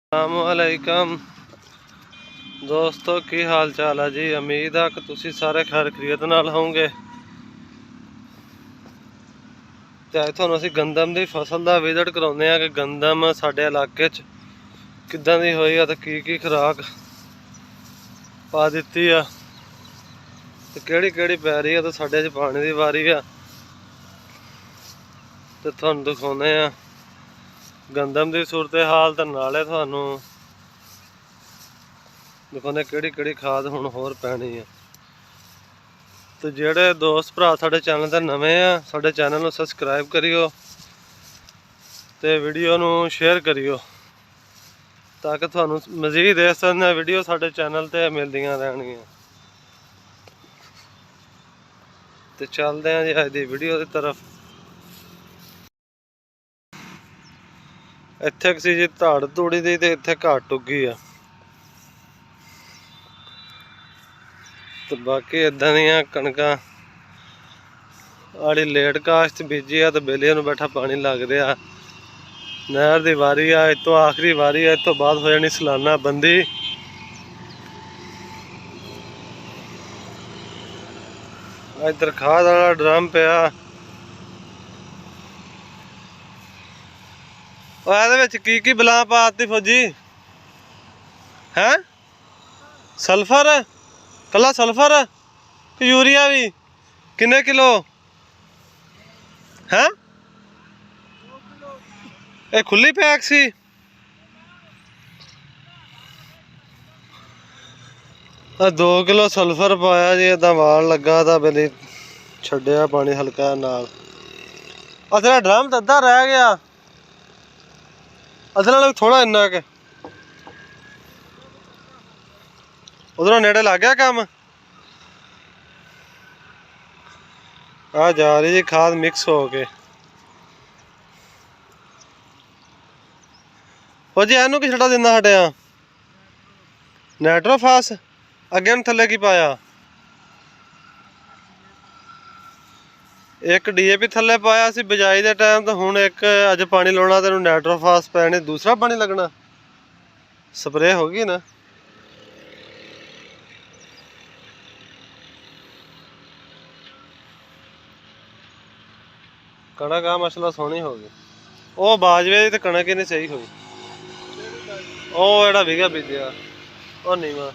अस्सलामुअलैकुम दोस्तों, की हाल चाल है जी। उम्मीद है कि तुसी सारे खैर खैरियत नाल होंगे। ते अज तुहानूं असीं गंदम की फसल का विजिट कराउने कि गंदम साडे इलाके च किद्दां दी होई है ते की खुराक पा दित्ती है ते केड़ी पै रही है ते साडे च पानी की वारी है। ते तुहानूं दिखाउने गंदम की सूरत हाल ते नाले तुहानूं दिखाने केड़ी खाद हुण होर पैनी है। तो जेड़े दोस्त भरा साडे चैनल ते नवे आ, साडे चैनल नूं सबसक्राइब करियो ते वीडियो नूं शेयर करियो ताकि तुहानूं मजीद इस तरह दी वीडियो साडे चैनल ते मिलदियां रहणगियां। ते चलदे हैं जी अज दी वीडियो की तरफ। इत्थे सी जी धाड़ धूड़ी दी ते इत्थे घाट उगी आ ते बाकी इदां दियां कणकां आड़ी लेट काश्त बीजी है तो बेलिया नूं बैठा पानी लग रहा। नहर की वारी है, इतों आखिरी वारी है, इतों बाद हो जानी सालाना बंदी। इधर खाद वाला ड्रम पिया की बला पाती फौजी है। सल्फर कला सल्फर कि यूरिया भी किन्ने किलो है? ये खुली पैक सी। दो किलो सल्फर पाया जी, इदा वाल लगा था बेली छड्डिया पानी हल्का नाल। असला ड्रम तो अद्धा रह गया, असला थोड़ा इन्ना के उधरों नेड़े लग गया काम। आ जा रही जी खाद मिक्स हो के। ओ जी एनू की छड़ा दिंदा हटिया नाइट्रोफास अगे थले की पाया। एक DAP थले पाया सी बिजाई दे टाइम तो हुण एक अज पानी लाउणा ते नाइट्रोफास पैने दूसरा पानी लगना। स्प्रे होगी ना। कणक आ मसला सोहनी हो गई। वो बाजवे दी ते कणक ही नहीं सही हुई। ओ जेड़ा विगा बीजिया ओ नीवा